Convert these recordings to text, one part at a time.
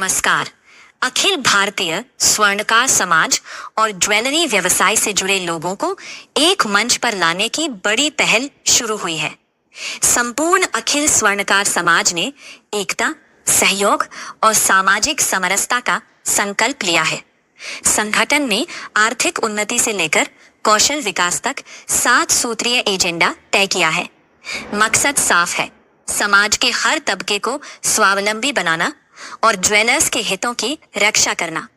नमस्कार। अखिल भारतीय स्वर्णकार समाज और ज्वेलरी व्यवसाय से जुड़े लोगों को एक मंच पर लाने की बड़ी पहल शुरू हुई है। संपूर्ण अखिल स्वर्णकार समाज ने एकता, सहयोग और सामाजिक समरसता का संकल्प लिया है। संगठन ने आर्थिक उन्नति से लेकर कौशल विकास तक 7 सूत्रीय एजेंडा तय किया है। मकसद साफ है, समाज के हर तबके को स्वावलंबी बनाना और ज्वेलर्स के हितों की रक्षा करना।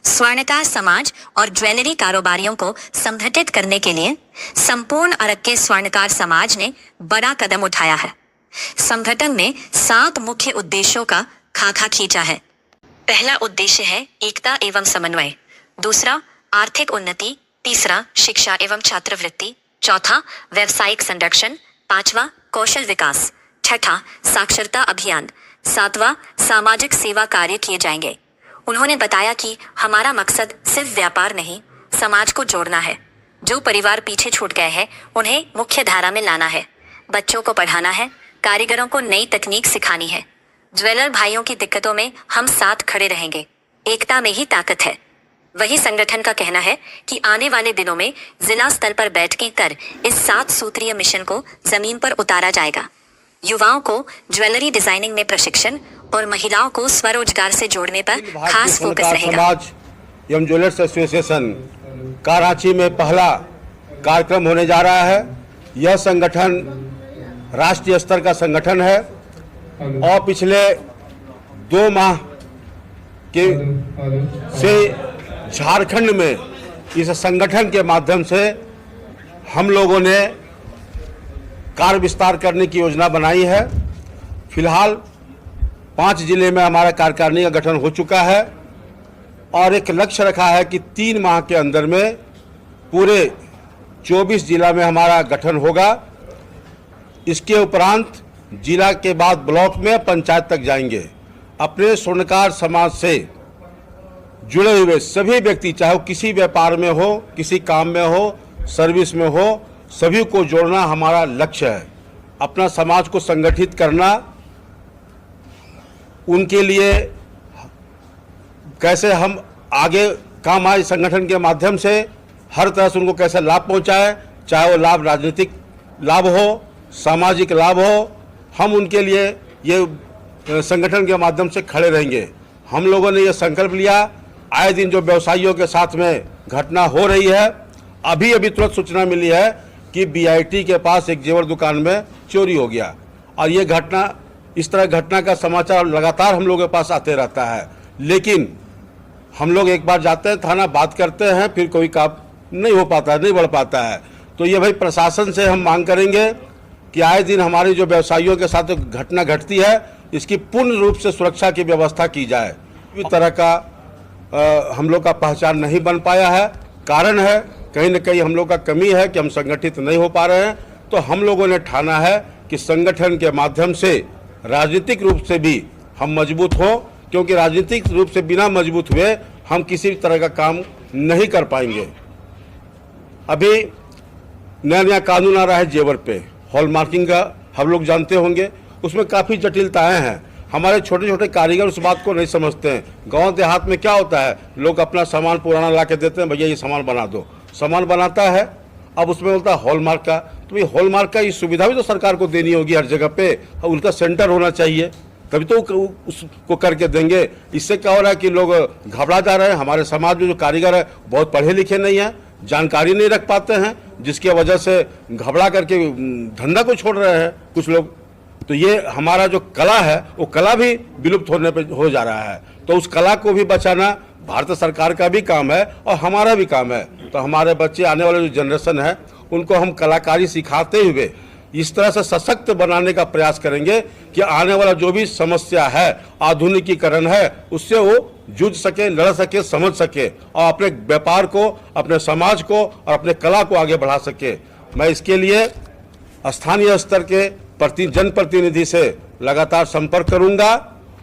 स्वर्णकार समाज और ज्वेलरी कारोबारियों को संगठित करने के लिए संपूर्ण अरक्के स्वर्णकार समाज ने बड़ा कदम उठाया है। संगठन ने 7 मुख्य उद्देश्यों का खाका खींचा है। पहला उद्देश्य है एकता एवं समन्वय, दूसरा आर्थिक उन्नति, तीसरा शिक्षा एवं छात्रवृत्ति, चौथा व्यवसायिक संरक्षण, पांचवा कौशल विकास, छठा साक्षरता अभियान, सातवां सामाजिक सेवा कार्य किए जाएंगे। उन्होंने बताया कि हमारा मकसद सिर्फ व्यापार नहीं, समाज को जोड़ना है। जो परिवार पीछे छूट गए हैं उन्हें मुख्य धारा में लाना है, बच्चों को पढ़ाना है, कारीगरों को नई तकनीक सिखानी है। ज्वेलर भाइयों की दिक्कतों में हम साथ खड़े रहेंगे। एकता में ही ताकत है। वही संगठन का कहना है कि आने वाले दिनों में जिला स्तर पर बैठकें कर इस 7 सूत्रीय मिशन को जमीन पर उतारा जाएगा। युवाओं को ज्वेलरी डिजाइनिंग में प्रशिक्षण और महिलाओं को स्वरोजगार से जोड़ने पर खास फोकस रहेगा। समाज एवं ज्वेलर्स एसोसिएशन का रांची में पहला कार्यक्रम होने जा रहा है। यह संगठन राष्ट्रीय स्तर का संगठन है और पिछले 2 माह के से झारखंड में इस संगठन के माध्यम से हम लोगों ने कार्य विस्तार करने की योजना बनाई है। फिलहाल 5 जिले में हमारा कार्यकारिणी का गठन हो चुका है और एक लक्ष्य रखा है कि 3 माह के अंदर में पूरे 24 जिला में हमारा गठन होगा। इसके उपरांत जिला के बाद ब्लॉक में पंचायत तक जाएंगे। अपने स्वर्णकार समाज से जुड़े हुए सभी व्यक्ति, चाहे वो किसी व्यापार में हो, किसी काम में हो, सर्विस में हो, सभी को जोड़ना हमारा लक्ष्य है। अपना समाज को संगठित करना, उनके लिए कैसे हम आगे काम आए संगठन के माध्यम से, हर तरह से उनको कैसे लाभ पहुंचाए, चाहे वो लाभ राजनीतिक लाभ हो, सामाजिक लाभ हो, हम उनके लिए ये संगठन के माध्यम से खड़े रहेंगे। हम लोगों ने ये संकल्प लिया। आए दिन जो व्यवसायियों के साथ में घटना हो रही है, अभी तुरंत सूचना मिली है कि बीआईटी के पास एक जेवर दुकान में चोरी हो गया और ये घटना, इस तरह घटना का समाचार लगातार हम लोगों के पास आते रहता है। लेकिन हम लोग एक बार जाते हैं थाना, बात करते हैं, फिर कोई काम नहीं हो पाता, नहीं बढ़ पाता है। तो ये भाई प्रशासन से हम मांग करेंगे कि आए दिन हमारी जो व्यवसायियों के साथ घटना घटती है, इसकी पूर्ण रूप से सुरक्षा की व्यवस्था की जाए। इस तरह का हम लोग का पहचान नहीं बन पाया है। कारण है कहीं न कहीं हम लोग का कमी है कि हम संगठित नहीं हो पा रहे हैं। तो हम लोगों ने ठाना है कि संगठन के माध्यम से राजनीतिक रूप से भी हम मजबूत हो, क्योंकि राजनीतिक रूप से बिना मजबूत हुए हम किसी भी तरह का काम नहीं कर पाएंगे। अभी नया कानून आ रहा है जेवर पे, हॉलमार्किंग का, हम लोग जानते होंगे, उसमें काफ़ी जटिलताएं हैं। हमारे छोटे छोटे कारीगर उस बात को नहीं समझते हैं। गांव देहात में क्या होता है, लोग अपना सामान पुराना ला के देते हैं, भैया ये सामान बना दो, सामान बनाता है, अब उसमें बोलता है हॉलमार्क का। तो ये हॉलमार्क का ये सुविधा भी तो सरकार को देनी होगी हर जगह पे, उनका सेंटर होना चाहिए, तभी तो उसको करके देंगे। इससे क्या हो रहा है कि लोग घबरा जा रहे हैं। हमारे समाज में जो कारीगर है बहुत पढ़े लिखे नहीं हैं, जानकारी नहीं रख पाते हैं, जिसकी वजह से घबरा करके धंधा को छोड़ रहे हैं कुछ लोग। तो ये हमारा जो कला है वो कला भी विलुप्त होने पे हो जा रहा है। तो उस कला को भी बचाना भारत सरकार का भी काम है और हमारा भी काम है। तो हमारे बच्चे, आने वाले जो जनरेशन है, उनको हम कलाकारी सिखाते हुए इस तरह से सशक्त बनाने का प्रयास करेंगे कि आने वाला जो भी समस्या है, आधुनिकीकरण है, उससे वो जूझ सके, लड़ सके, समझ सके और अपने व्यापार को, अपने समाज को और अपने कला को आगे बढ़ा सके। मैं इसके लिए स्थानीय स्तर के जनप्रतिनिधि से लगातार संपर्क करूंगा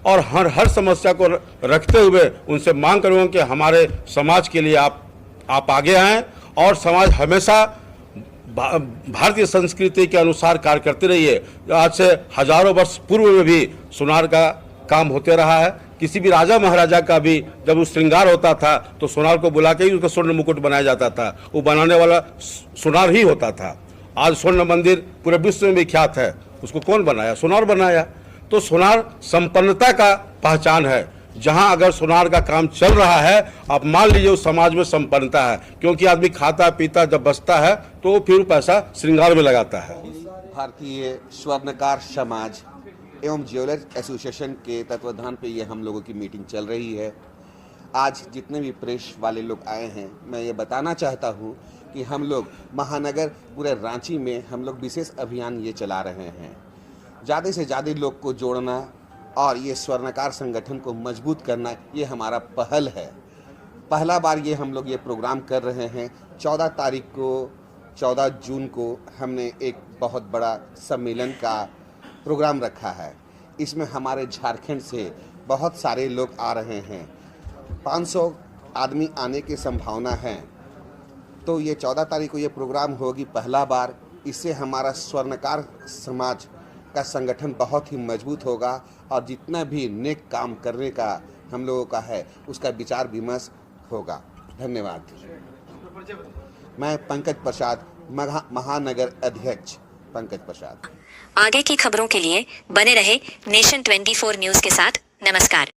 और हर समस्या को रखते हुए उनसे मांग करूंगा कि हमारे समाज के लिए आप आगे आएं और समाज हमेशा भारतीय संस्कृति के अनुसार कार्य करते रहिए। आज से हजारों वर्ष पूर्व में भी सुनार का काम होते रहा है। किसी भी राजा महाराजा का भी जब वो श्रृंगार होता था तो सोनार को बुला के ही उसका स्वर्ण मुकुट बनाया जाता था। वो बनाने वाला सोनार ही होता था। आज स्वर्ण मंदिर पूरे विश्व में विख्यात है। उसको कौन बनाया? सोनार बनाया। तो सोनार संपन्नता का पहचान है। जहां अगर सोनार का काम चल रहा है, आप मान लीजिए उस समाज में संपन्नता है, क्योंकि आदमी खाता पीता जब बचता है तो फिर पैसा श्रृंगार में लगाता है। भारतीय स्वर्णकार समाज एवं ज्वेलर्स एसोसिएशन के तत्वाधान पे ये हम लोगों की मीटिंग चल रही है। आज जितने भी प्रेस वाले लोग आए हैं, मैं ये बताना चाहता हूँ कि हम लोग महानगर पूरे रांची में हम लोग विशेष अभियान ये चला रहे हैं। ज़्यादा से ज़्यादा लोग को जोड़ना और ये स्वर्णकार संगठन को मजबूत करना, ये हमारा पहल है। पहला बार ये हम लोग ये प्रोग्राम कर रहे हैं। 14 जून को हमने एक बहुत बड़ा सम्मेलन का प्रोग्राम रखा है। इसमें हमारे झारखंड से बहुत सारे लोग आ रहे हैं। 500 आदमी आने की संभावना है। तो ये 14 तारीख को ये प्रोग्राम होगी पहला बार। इससे हमारा स्वर्णकार समाज का संगठन बहुत ही मजबूत होगा और जितना भी नेक काम करने का हम लोगों का है उसका विचार विमर्श होगा। धन्यवाद। मैं पंकज प्रसाद, महानगर अध्यक्ष पंकज प्रसाद। आगे की खबरों के लिए बने रहे नेशन 24 न्यूज के साथ। नमस्कार।